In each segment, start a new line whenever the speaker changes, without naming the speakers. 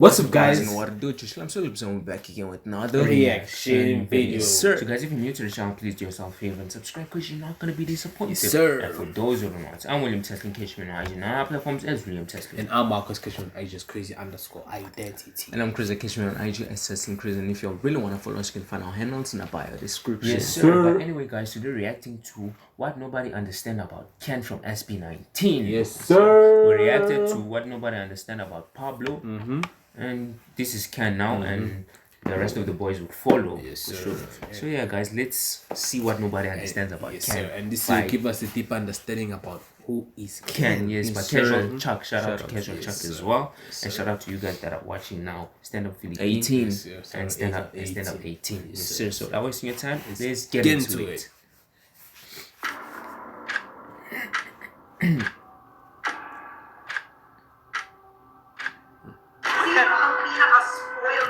What's up, guys?
And what to do? Shlimes, and we're back again with another
reaction video.
Yes, sir. So guys, if you're new to the channel, please do yourself a favor and subscribe because you're not going to be disappointed.
Yes, sir.
And for those who don't know, I'm William Tesling, catch me on IG and on our platforms as William Tesling.
And I'm Marcus, catch me on IG as crazy_identity.
And I'm Chris, catch me on IG as Tesling Chris. And if you really want to follow us, you can find our handles in the bio description.
Yes, sir.
But anyway, guys, today reacting to what nobody understand about Ken from SB19.
Yes, sir.
We reacted to what nobody understand about Pablo. And this is Ken now, and the rest of the boys would follow.
Yes,
for
sir.
sure. So yeah, guys, let's see what nobody understands about
Yes,
Ken.
sir. And this will give us a deeper understanding about who is
Ken. Yes,
yes,
but
sir.
Casual Chuck, shout out to Casual Chuck
yes,
as
sir.
well,
Yes,
and
sir.
shout out to you guys that are watching now. Stand up Philly 18
Yes, yes,
and
sir.
stand up 18. Yes, sir. So without wasting your time, let's
Get into it.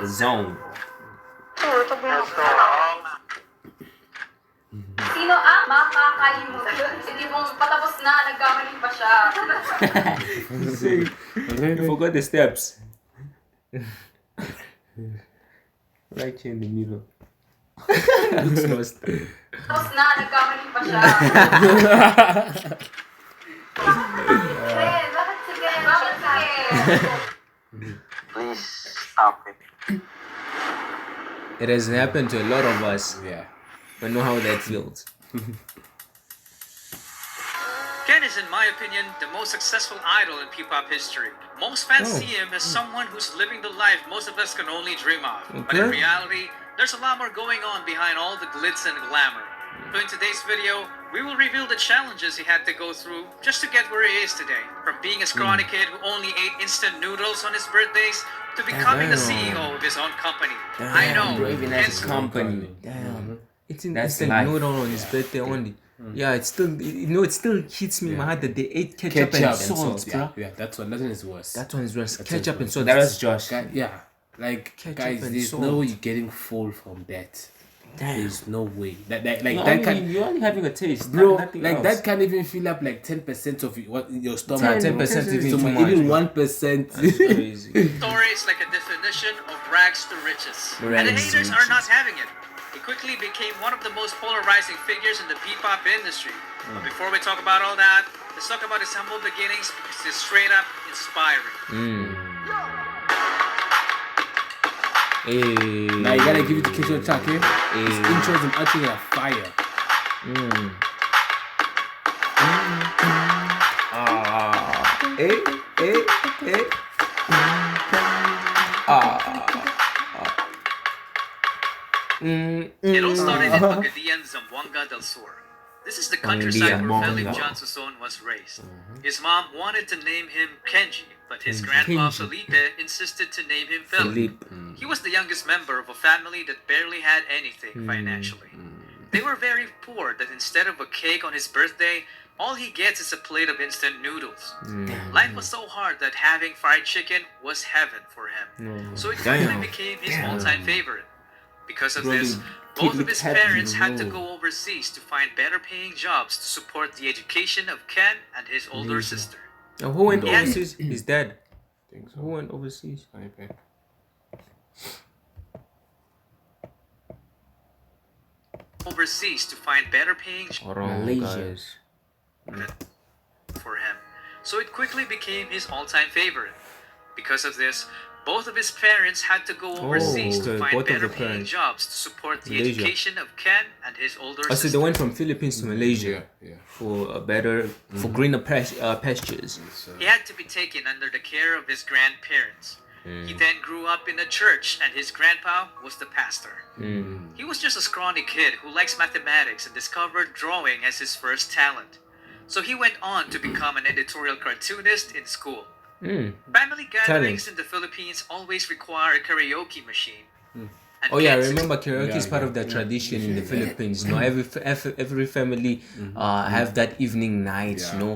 The zone.
Sino ang makakalimutan? Hindi mong patapos na, nagkamali pa siya.
You forgot the steps. Right here in the middle. Looks lost.
Tapos na, nagkamali pa siya. Bakit sige? Bakit sige?
Please stop it.
It has happened to a lot of us.
Yeah.
I know how that feels.
Ken is, in my opinion, the most successful idol in P-pop history. Most fans see him as someone who's living the life most of us can only dream of. But in reality, there's a lot more going on behind all the glitz and glamour. So in today's video, we will reveal the challenges he had to go through just to get where he is today. From being a scrawny kid who only ate instant noodles on his birthdays to becoming the CEO of his own company. I know,
Even as
Ken's
a company. Damn. It's in
That's
instant
life.
noodle on his birthday only. Yeah, it still, it still hits me in my heart that they ate ketchup and salt,
yeah,
bro.
yeah, that's one is worse.
That one's worse.
That's
Ketchup
worse.
and salt.
That
That was Josh.
Yeah, like
Ketchup
guys,
and
there's
salt.
no way you're getting full from that.
Damn.
There's no way that
You're only having a taste,
bro,
nothing
like
else.
that can't even fill up like 10% of your stomach.
10% even
So
too much.
even 1%.
Crazy.
story is like a definition of rags to riches. And the
Rags to
haters are not
riches.
having it. He quickly became one of the most polarizing figures in the P-pop industry. But before we talk about all that, let's talk about his humble beginnings because it's straight up inspiring.
Hey.
Now you gotta give it to Kishore Chuck, eh? His intros and outros are fire.
It all started in Pagadian, Zamboanga del Sur. This is the countryside where Felix John Suson was raised. His mom wanted to name him Kenji, but his grandpa Felipe insisted to name him Philip. He was the youngest member of a family that barely had anything financially. They were very poor that instead of a cake on his birthday, all he gets is a plate of instant noodles. Life was so hard that having fried chicken was heaven for him. So it quickly became his all-time favorite. Because of this, both of his parents had to go overseas to find better paying jobs to support the education of Ken and his older sister.
Who went overseas? His dad. Who went overseas?
Overseas to find better paying jobs
Malaysia.
for him. So it quickly became his all-time favorite. Because of this, both of his parents had to go overseas to
both
find
of
better
the
paying
parents.
jobs to support the
Malaysia.
education of Ken and his older
So
sister.
they went from Philippines to Malaysia
Yeah.
for a better, for greener pastures.
He had to be taken under the care of his grandparents. He then grew up in a church and his grandpa was the pastor. He was just a scrawny kid who likes mathematics and discovered drawing as his first talent. So he went on to become an editorial cartoonist in school. Family gatherings in the Philippines always require a karaoke machine. And
Oh yeah, I
kids-
remember karaoke is part of the tradition in the Philippines. You know, every family have that evening night. You know,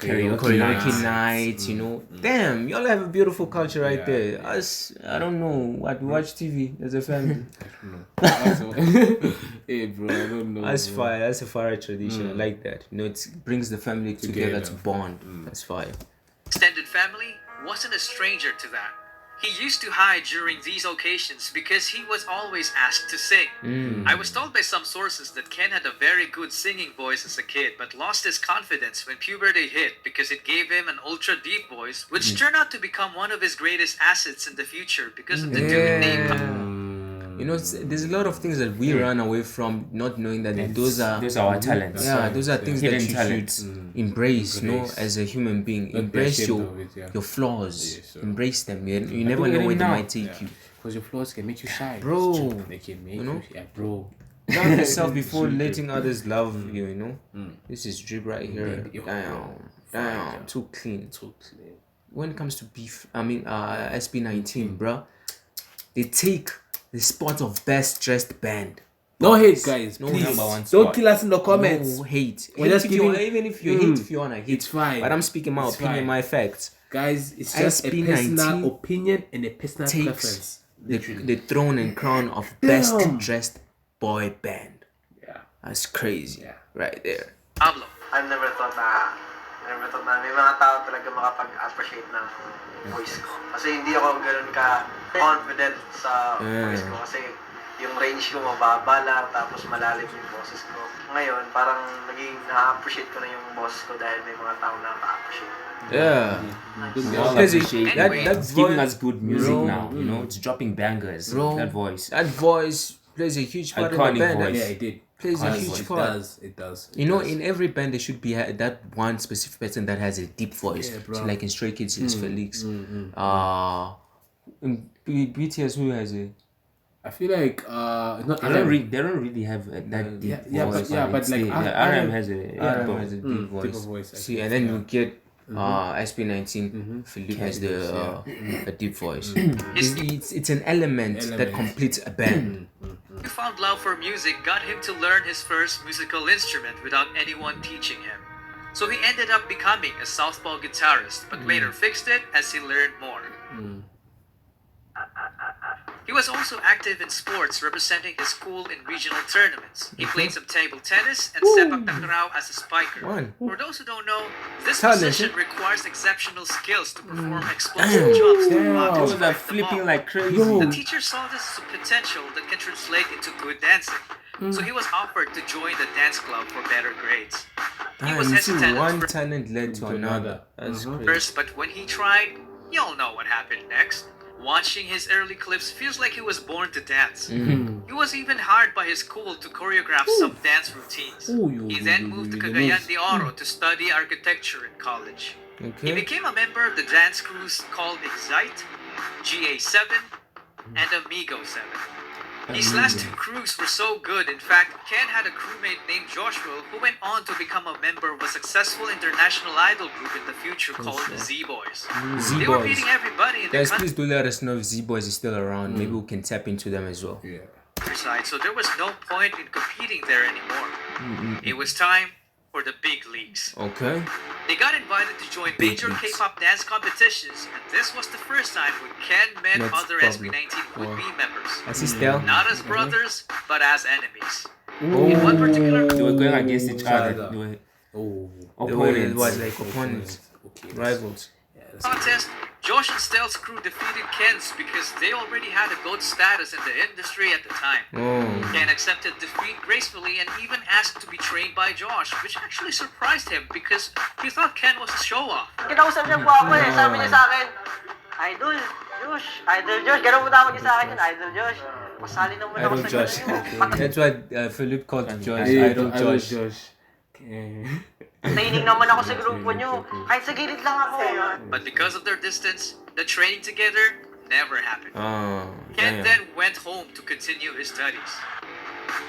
karaoke night. You know, damn, y'all have a beautiful culture right there. Us, I don't know what we watch TV as a family.
Hey bro, I don't know.
That's fire. That's a fire tradition. I like that. You know, it brings the family together to bond. That's fire.
extended family wasn't a stranger to that. He used to hide during these occasions because he was always asked to sing. I was told by some sources that Ken had a very good singing voice as a kid, but lost his confidence when puberty hit because it gave him an ultra deep voice, which turned out to become one of his greatest assets in the future because of the dude named.
You know, there's a lot of things that we run away from, not knowing that those are
our talents.
Yeah, those are things that
Hidden
you
talents.
should embrace, no, as a human being.
Not be
Embrace
ashamed
your
of it, yeah.
your flaws.
so-
Embrace them. You never
look at
know
him
where they
now.
might take you.
Because your flaws can make you shine.
Bro.
They can make
You know?
yeah, bro.
Love yourself before letting others love you, you know. This is drip right here. Damn, too clean.
Too clean.
When it comes to beef, SB19, bruh, they take the spot of best dressed band.
No hate, guys.
No
Please.
number one
Don't
spot.
kill us in the comments.
No hate.
We're
Hate
just
if you want,
giving-
even if you hate, if you wanna hate,
It's fine.
But I'm speaking my
It's
opinion,
fine.
my facts.
Guys, it's just a
SB19
personal opinion and a personal
Takes
preference.
the throne and crown of best dressed boy band.
Yeah.
That's crazy.
Yeah.
Right there.
Pablo.
I never thought na may mga tao talaga makapag-appreciate ng voice ko. Kasi hindi ako ganoon ka confident sa voice ko. Kasi yung range ko mababa lang, tapos malalim yung boses ko. Ngayon, parang naging na-appreciate ko na yung boses ko dahil may mga tao na naka-appreciate.
Yeah.
All
Because
appreciate
that
it's giving
voice,
us good music
Bro.
now. You know, it's dropping bangers.
Bro.
That voice.
that voice plays a huge part
Iconic
in the band.
voice.
Yeah, it did.
Plays a
Honestly,
huge
it
part.
does. It does.
You know, in every band there should be that one specific person that has a deep voice.
Yeah, bro.
So like in Stray Kids, it's Felix. In BTS, who has a?
I feel like not
They don't really have that deep voice.
but like
RM has a
RM has a deep
deeper
voice.
voice, I
See,
think,
and then
yeah.
you get SB19. Philippe has a deep voice. It's an element that completes a band.
He found love for music got him to learn his first musical instrument without anyone teaching him. So he ended up becoming a southpaw guitarist, but later fixed it as he learned more. He was also active in sports, representing his school in regional tournaments. He played some table tennis and sepak takraw as a spiker.
One.
For those who don't know, this
Talent,
position requires exceptional skills to perform explosive jumps while
Those
to
are
strike the
flipping
ball.
like crazy.
The teacher saw this as a potential that can translate into good dancing. So he was offered to join the dance club for better grades. He was
You see,
hesitant
one
at
talent led to another. That's crazy.
first, but when he tried, you all know what happened next. Watching his early clips feels like he was born to dance. He was even hired by his school to choreograph some dance routines. He then moved to Cagayan de Oro to study architecture in college. He
Okay.
became a member of the dance crews called Excite, GA7, and Amigo 7. These last two crews were so good, in fact, Ken had a crewmate named Joshua who went on to become a member of a successful international idol group in the future called the Z-Boys. They were
Z-Boys.
beating everybody in the
Guys, please do let us know if Z-Boys is still around. Maybe we can tap into them as well.
Yeah.
countryside, so there was no point in competing there anymore. It was time for the big leagues.
Okay.
They got invited to join major K-pop dance competitions, and this was the first time when Ken met
That's
other
probably-
SB19 would-be members.
As is Del.
Not as brothers, but as enemies.
Oh.
In one particular
They were going against each other. They were
Oh,
opponents.
was like opponents,
okay.
rivals.
contest, Josh and Stel's crew defeated Ken's because they already had a GOAT status in the industry at the time.
Oh.
Ken accepted defeat gracefully and even asked to be trained by Josh, which actually surprised him because he thought Ken was a show-off.
Kinausap niya po ako eh. Sabi niya sa akin, Idol Josh. Ganun mo tawag niya sa akin yun, Idol Josh. Masali naman ako
Idol
sa
Josh.
ganun.
That's what Philip called Josh.
Hey,
Idol Josh.
Training naman ako sa grupo niyo. Kahit sa gilid lang ako.
But because of their distance, the training together never happened.
Oh,
Ken
damn.
then went home to continue his studies.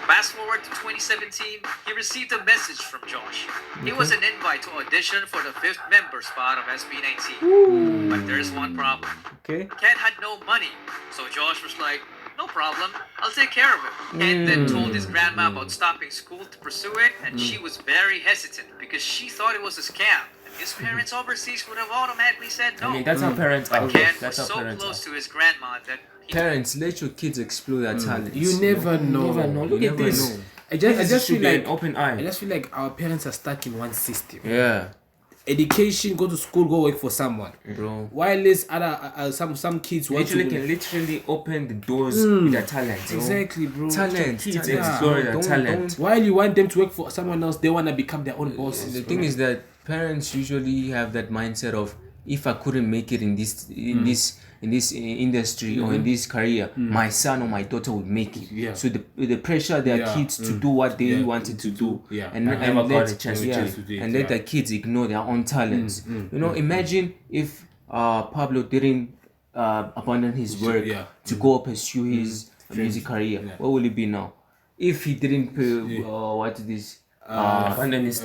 Fast forward to 2017, he received a message from Josh. It was an invite to audition for the 5th member spot of SB19. But there's one problem.
Okay.
Ken had no money, so Josh was like, no problem, I'll take care of it. Ken then told his grandma about stopping school to pursue it, and she was very hesitant because she thought it was a scam. And his parents overseas would have automatically said no.
I mean, that's how parents are.
Ken was
That's how
so
parents
close
are.
to his grandma that he
Parents, let your kids explore their talents.
You never know.
Never know. Look
You
at
never
this.
know.
I just
This
feel
should be
like
an open
I
eye.
just feel like our parents are stuck in one system.
Yeah.
education, go to school, go work for someone,
bro.
While there's other some kids want
Literally
to
can literally open the doors with their talent. Bro.
exactly, bro.
Talent,
Kids
talent.
explore their
Don't-
talent.
While you want them to work for someone else, they wanna become their own bosses.
The thing is that parents usually have that mindset of, if I couldn't make it in this industry or in this career, my son or my daughter would make it.
Yeah.
So the pressure their kids to do what they wanted to do, and
never got
let
a chance to
do it,
and let the kids ignore their own talents. You know, imagine if Pablo didn't abandon his work to go pursue his music career. Where will he be now? If he didn't
Abandon his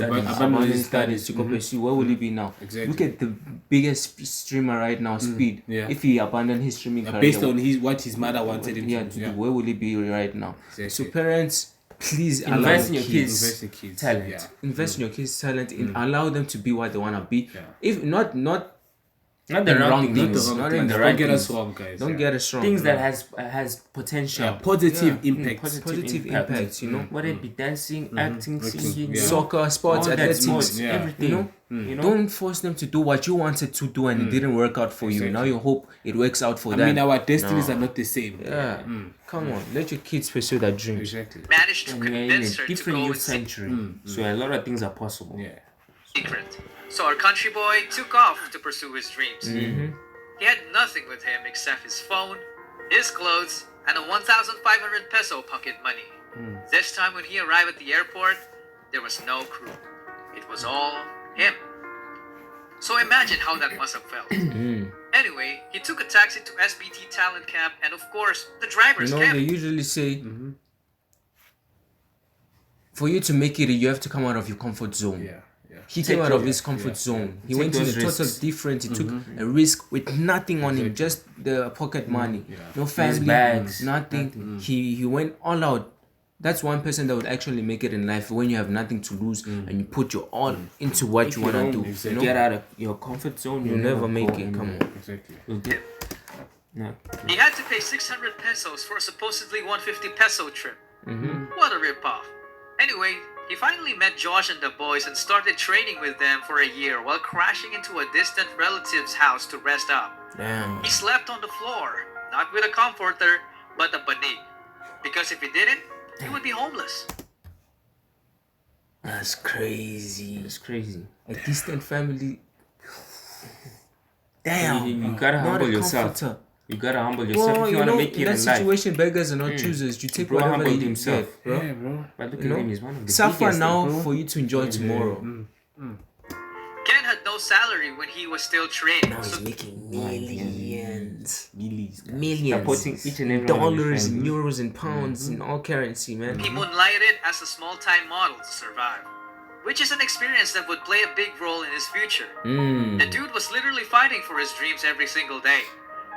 studies.
to go pursue, where will he be now?
Exactly.
Look at the biggest streamer right now, Speed. If he abandoned his streaming career,
Based on what his mother wanted him to do.
where will he be right now?
Exactly.
So parents, please
Invest in your
Invest
kids'
in kids.
talent.
Yeah.
invest in your kids' talent and allow them to be what they wanna be. If not
Not the wrong
wrong
things.
things.
Not
in
in
the
the
Don't
right
get
things.
us wrong, guys.
don't get us wrong.
Things that has potential.
Positive impact.
positive impacts, you know.
Whether it be dancing, acting, singing,
Soccer, sports,
all that
athletics,
sports,
Yeah.
everything.
you know. Don't force them to do what you wanted to do and it didn't work out for you. Now you hope it works out for
I
them.
mean, our destinies are not the same.
Yeah. Come on, let your kids pursue their dreams.
Exactly.
Managed to
And we're in
convince
a
her to
different
go
youth
in
century, so a lot of things are possible.
Yeah.
secret. So our country boy took off to pursue his dreams. He had nothing with him except his phone, his clothes, and a 1,500 peso pocket money. This time when he arrived at the airport, there was no crew. It was all him. So imagine how that must have felt. Anyway, he took a taxi to SBT talent camp and of course, the driver's
You know,
camp.
they usually say for you to make it, you have to come out of your comfort zone.
Yeah.
He came out of his comfort zone. He went to
those
the total
risks.
different. He took a risk with nothing on him, just the pocket money, no family,
bags,
nothing. He went all out. That's one person that would actually make it in life when you have nothing to lose and you put your all into what
If
you
you
wanna
don't
do. You know?
get out of your comfort zone,
You'll never make
go
it. Come
anywhere.
on.
Exactly.
You'll get no.
He had to pay 600 pesos for a supposedly 150 peso trip. What a ripoff. Anyway, he finally met Josh and the boys and started training with them for a year while crashing into a distant relative's house to rest up.
Damn.
He slept on the floor, not with a comforter, but a banig. Because if he didn't, he would be homeless.
That's crazy.
It's crazy.
A distant family.
You,
Damn.
you gotta
Not
humble
a
yourself.
comforter.
You gotta humble yourself
Well,
if
you
you wanna
know,
make
in
it
that
in life.
situation, beggars are not choosers. You take
Bro
whatever
humbled
you
himself,
get, bro.
Yeah, bro.
But look
You
at
know,
him, he's one of the
suffer
biggest,
now
bro.
for you to enjoy tomorrow.
Ken had no salary when he was still training,
Now
so
he's making millions.
Supporting
Millions.
each and every one of his
Dollars,
friends.
euros, and pounds in all currency, man.
he moonlighted as a small-time model to survive, which is an experience that would play a big role in his future. The dude was literally fighting for his dreams every single day.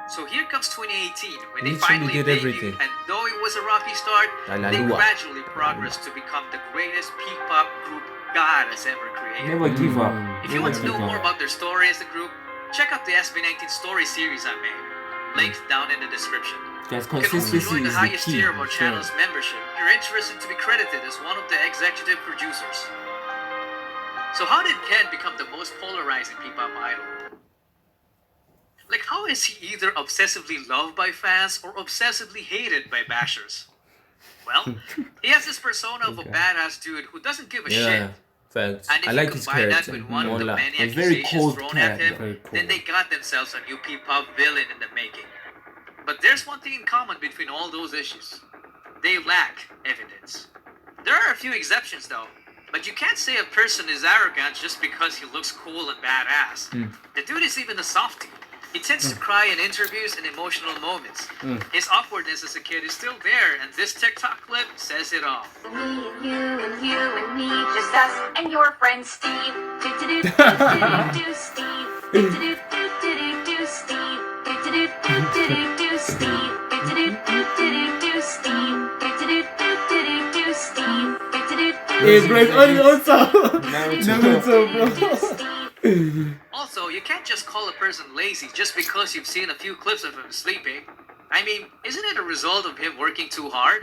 So here comes 2018, when they
Literally
finally
did
debuted,
everything.
and though it was a rocky start, they
Lalalua.
gradually progressed to become the greatest peak pop group God has ever created.
Never give up.
If you want to know more about their story as a group, check out the SB19 story series I made. Linked down in the description.
Because
You can also
consistency
join the
is the
highest
key.
tier of our channel's membership if you're interested to be credited as one of the executive producers. So how did Ken become the most polarizing P-pop idol? Like, how is he either obsessively loved by fans or obsessively hated by bashers? Well, he has this persona of a badass dude who doesn't give a shit.
Yeah, facts.
And if
I
you
like his
combine that
character.
with one of the
Mola.
many
A very
accusations
cold
thrown at him,
character.
then they got themselves a new P-pop villain in the making. But there's one thing in common between all those issues. They lack evidence. There are a few exceptions though, but you can't say a person is arrogant just because he looks cool and badass. The dude is even a softie. He tends to cry in interviews and emotional moments. His awkwardness as a kid is still there, and this TikTok clip says it all.
Me and you and me, just us and your friend Steve. Do do do do do do Steve. Do do do do do do Steve. Do do do do do do Steve. Do do do do do Steve. Do do do do do Steve. Do do do
Hey, bro, it's only also.
do Steve.
Also, you can't just call a person lazy just because you've seen a few clips of him sleeping. I mean, isn't it a result of him working too hard?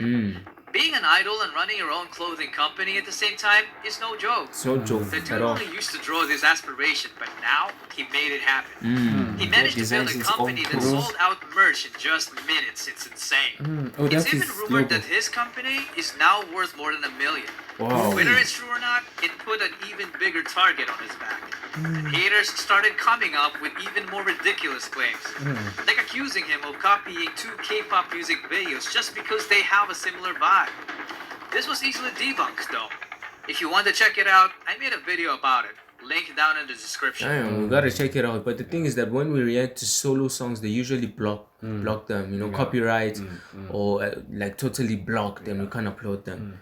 Being an idol and running your own clothing company at the same time is no joke.
It's no joke
The dude
at all.
only used to draw this aspiration, but now he made it happen. He managed to build
designs
a
his
company
own
that
clothes.
sold out merch in just minutes. It's insane.
Oh,
It's
that's
even
his
rumored
logo.
that his company is now worth more than $1 million.
Wow.
Whether it's true or not, it put an even bigger target on his back. And haters started coming up with even more ridiculous claims. Like accusing him of copying 2 K-pop music videos just because they have a similar vibe. This was easily debunked though. If you want to check it out, I made a video about it. Link down in the description.
Damn, we gotta check it out. But the thing is that when we react to solo songs, they usually block them, you know, copyright or like totally block them. We can't upload them.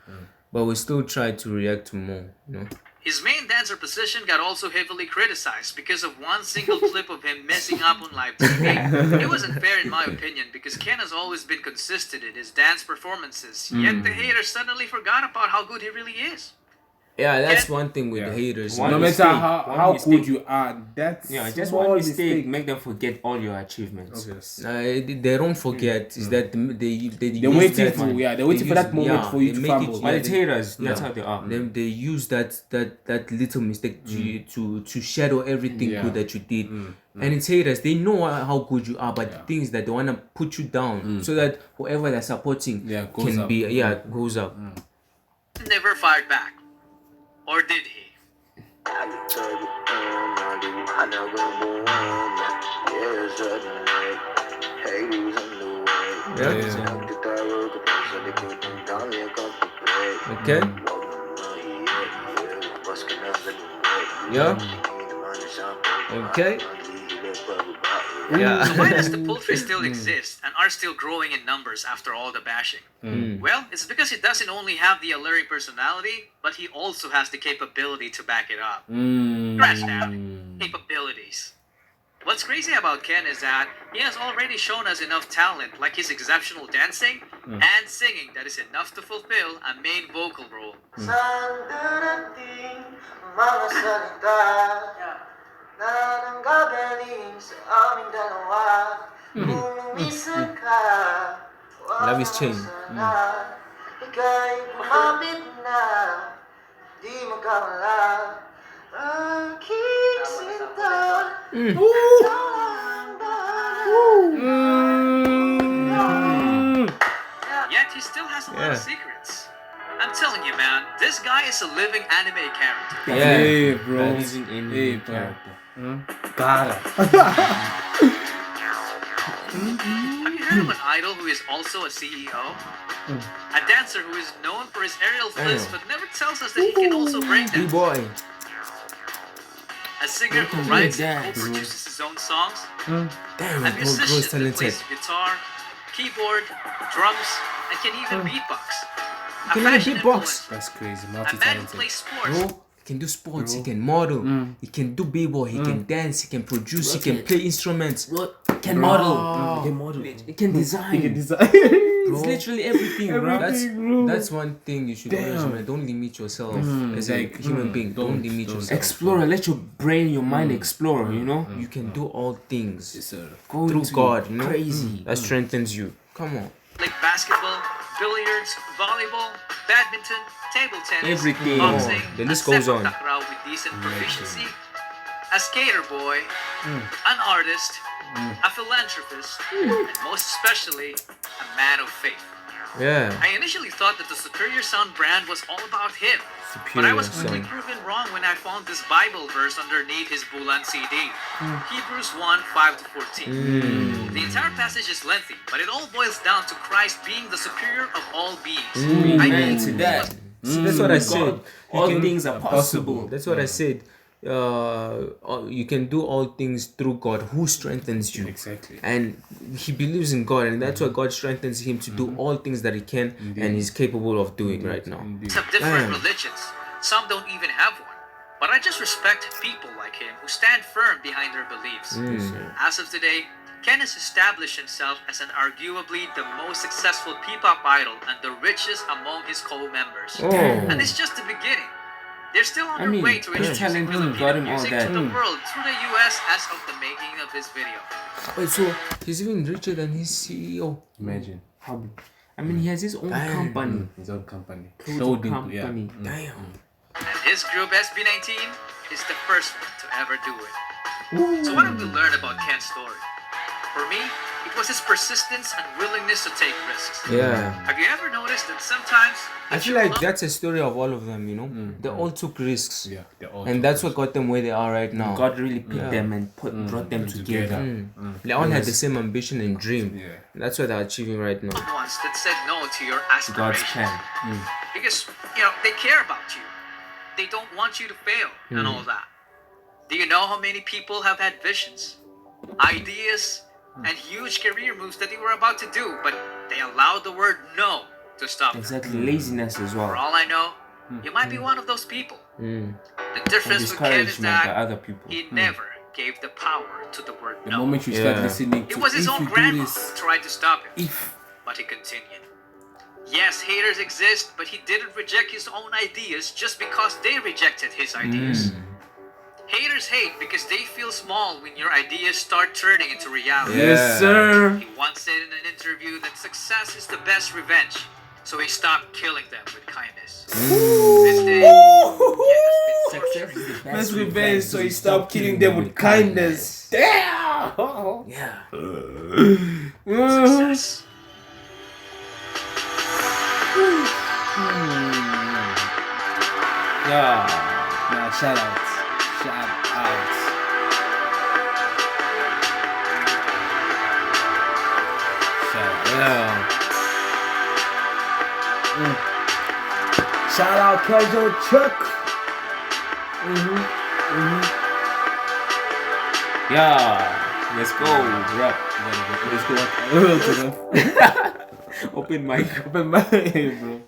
But we still try to react to more, you know.
His main dancer position got also heavily criticized because of one single clip of him messing up on live TV. It wasn't fair in my opinion because Ken has always been consistent in his dance performances, yet the haters suddenly forgot about how good he really is.
Yeah, that's one thing with the haters.
One
No matter
mistake,
how
one
good
mistake.
you are, that's
Yeah, just
small
one mistake make them forget all your achievements.
They don't forget is that they
They're
use
waiting
that,
for they're waiting for that moment for you
they
to
make
fumble.
it,
But
yeah,
it's haters, that's how they are.
Then they use that little mistake to shadow everything good that you did. And it's haters, they know how good you are, but the thing is that they wanna put you down so that whoever they're supporting
goes
can
up.
be goes up.
Never fired back. Or did he?
Okay. Yeah. Okay. Yeah.
So why does the poultry still exist and are still growing in numbers after all the bashing? Well, it's because he doesn't only have the alluring personality, but he also has the capability to back it up. Scratch that. Capabilities. What's crazy about Ken is that he has already shown us enough talent, like his exceptional dancing and singing, that is enough to fulfill a main vocal role.
Saan darating mga salita na nanggagaling sa aming dalawa? Kung minsan ka,
Love his chain.
sana ika'y kumapit na, di magkawala. Aking sinta,
Yet he still has a lot of secrets. I'm telling you, man, this guy is a living anime character.
Yeah.
Hey, bro.
Living in
Hey, bro.
character.
Gotta.
Have you heard of an idol who is also a CEO? A dancer who is known for his aerial flips but never tells us that he can also break dance.
B-boy.
A singer who writes and produces his own songs.
Damn,
A
bro,
musician
is
that
talented.
plays guitar, keyboard, drums, and can even beatbox. A
can even
fashion
beatbox.
influencer.
That's crazy.
A man who
Multi-talented.
plays sports.
Bro, he can do sports, he can model, he can do b-boy, he can dance, he can produce, he can play instruments.
It can model. It can model. It can design.
You can design.
It's literally everything, bro.
That's one thing you should always remember. Don't limit yourself as a human being. Don't limit yourself.
Explore. Let your brain, your mind explore. You know.
You can do all things
Go
through
into
God, you know?
crazy.
That strengthens you. Come on.
Like basketball, billiards, volleyball, badminton, table tennis,
Everything.
boxing,
The list
and
goes on.
sepak takraw with decent proficiency, a skater boy, an artist, a philanthropist, and most especially, a man of faith.
Yeah.
I initially thought that the Superior Sound brand was all about him, but I was quickly
Sound.
proven wrong when I found this Bible verse underneath his Bulan CD, Hebrews 1, 5-14. The entire passage is lengthy, but it all boils down to Christ being the superior of all beings. I
Amen
mean,
to that.
That's what I said.
All
You can-
things are possible.
That's what I said. You can do all things through God who strengthens you.
Exactly.
And he believes in God, and that's why God strengthens him to do all things that he can and he's capable of doing right now.
have different
Damn.
religions. Some don't even have one. But I just respect people like him who stand firm behind their beliefs. As of today, Ken has established himself as an arguably the most successful P-pop idol and the richest among his co-members.
Oh.
And it's just the beginning. They're still on
I
their
mean,
way to
his
introducing
talent
Filipino
got him all
music
that.
to the world through the US as of the making of this video.
Wait, so he's even richer than his CEO.
Imagine.
How? I mean, he has his own company.
His own company.
Total company.
Damn.
And his group SB19 is the first one to ever do it. So what have we learned about Ken's story? For me, it was his persistence and willingness to take risks.
Yeah.
Have you ever noticed that sometimes
I feel like that's a story of all of them, you know? They all took risks.
Yeah, they all
And that's what got them where they are right now.
God really picked them and brought them together.
They all had the same ambition and dream.
Yeah.
That's what they're achieving right now.
ones that said no to your
God's
aspirations?
plan.
Because, they care about you. They don't want you to fail and all that. Do you know how many people have had visions, ideas, and huge career moves that they were about to do, but they allowed the word no to stop them?
Exactly, laziness as
For
well.
all I know, you might be one of those people. The
And
difference with Ken is
discouragement by
that
other people.
he never gave the power to the word
The
no.
moment you start listening to
It was his
if
own
you do
grandma
this,
who tried to stop him,
if
but he continued. Yes, haters exist, but he didn't reject his own ideas just because they rejected his ideas. Haters hate because they feel small when your ideas start turning into reality.
yes sir.
He once said in an interview that success is the best revenge, so he stopped killing them with kindness. This day,
Success is the
Best revenge, so he stopped killing them with kindness. Damn.
Yeah.
success.
Yeah.
Nah, shout out. Shout out.
Yeah.
Shout out Casual Chuck.
Yeah. Let's go. Rap.
Let's go.
Open mic.
Open my bro.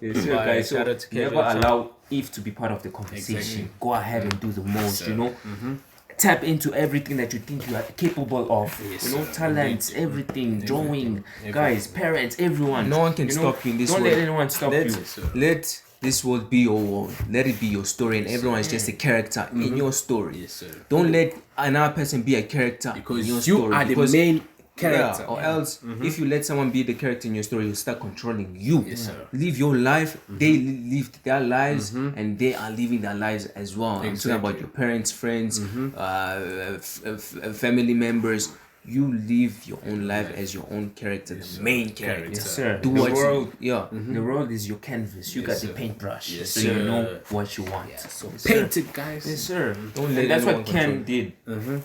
Yes, sir,
Bye.
guys. So
Shout out to
never
Kevin.
allow Eve to be part of the conversation.
Exactly.
Go ahead and do the most, you know. Tap into everything that you think you are capable of.
Yes,
you know,
sir.
talents, everything, drawing, guys, parents, everyone.
No one can
You know,
stop you in this
Don't
world.
let anyone stop
Let,
you.
let this world be your world. Let it be your story, and everyone is just a character in your story.
Yes, sir.
Don't let another person be a character
Because
in your
you
story.
are the
because-
main character.
Yeah, or else, if you let someone be the character in your story, you'll start controlling you.
Yes, sir.
Live your life. They lived their lives, and they are living their lives as well. I'm talking about your parents, friends, family members. You live your own life as your own character, the main character.
Yes, sir.
Do
The
what
world,
yeah.
the world is your canvas. You got the
sir.
paintbrush,
Yes,
so you
sir.
know what you want.
So
Yes, sir.
paint it, guys.
Yes, sir.
Don't let
And that's what
anyone
Ken
control
did.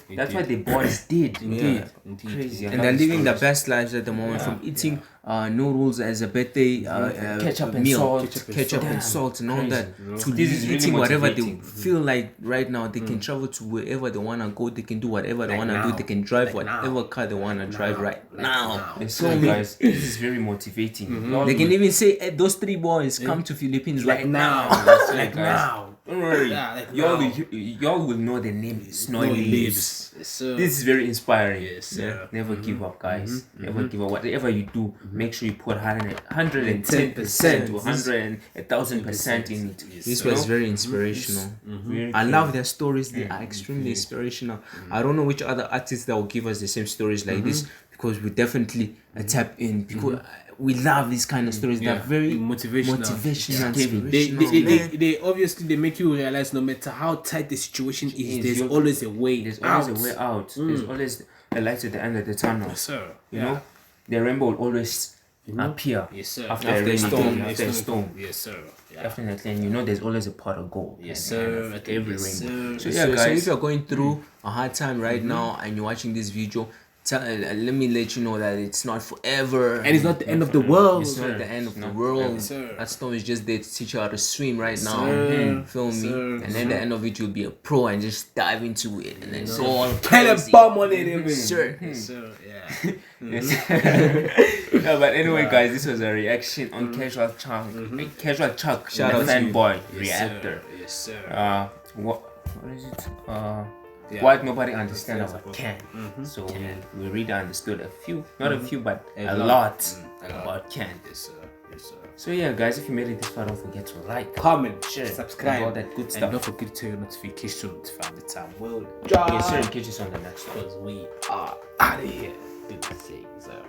He
That's
did.
what the boys did.
Indeed.
Crazy. I
And
love
they're
the
living the
stories.
best lives at the moment, from eating no rules as a birthday
Ketchup and
meal,
salt.
ketchup and
Damn,
salt and all
crazy,
that,
bro.
to
This is really
eating whatever they
motivating.
feel like right now. They can travel to wherever they wanna go. They can do whatever they wanna do.
now.
They can drive
Like
whatever car they wanna drive right now.
Yes, sir, guys. This is very motivating. Y'all
They can
will-
even say, hey, those three boys come to Philippines right now.
Yes, sir,
Like
guys.
now.
Don't worry.
Yeah, like
y'all,
now.
y'all will know the name SNOILLIBS.
Yes, sir.
This is very inspiring.
Yes, sir.
Never give up, guys. Never give up. Whatever you do, make sure you put 110% to 1,000% in it.
This
You
was
know?
very inspirational.
Very
I
cool.
love their stories. They are extremely inspirational. I don't know which other artists that will give us the same stories like this, because we definitely tap in, because we love these kind of stories. They're very
Motivational.
motivational,
They,
inspirational.
they obviously they make you realize no matter how tight the situation is, there's
you're-
always a way.
There's always a way out. There's always a light at the end of the tunnel.
Yes, sir.
You know, the rainbow will always appear
Yes, sir.
after
After
a rainy
storm,
day, after a storm.
Yes, sir. Yeah.
Definitely, and you know there's always a pot of gold.
Yes,
at the end
sir.
of every
Yes,
rainbow.
sir.
So yeah,
So if
guys.
you're going through a hard time right now and you're watching this video, let me let you know that it's not forever.
And it's not the end of the world.
It's not the end of the
not
world.
Yes, sir.
That storm is just there to teach you how to swim right now.
sir.
Feel me?
Sir.
And then the end of it, you'll be a pro and just dive into it and then go all
Kind of
crazy.
bomb on it, even.
Sure.
Yes, sir. Yeah.
Yes. No, but anyway, guys, this was a reaction on Casual Chuck. Casual Chuck,
Shout
the
out to you.
fanboy
Yes,
reactor.
sir. Yes, sir.
What is it?
Yeah.
What nobody understand
Understands
about
about-
Ken. So we really understood a few, not a few, but a lot
A lot.
about Ken.
Yes, sir. Yes, sir.
So yeah, guys, if you made it this far, don't forget to like,
Comment,
share,
subscribe,
and all that good
and
stuff.
don't forget to turn your notifications for the time. Well,
Yes, sir. And catch us on the next one.
because we are out of here. Good to see you, sir.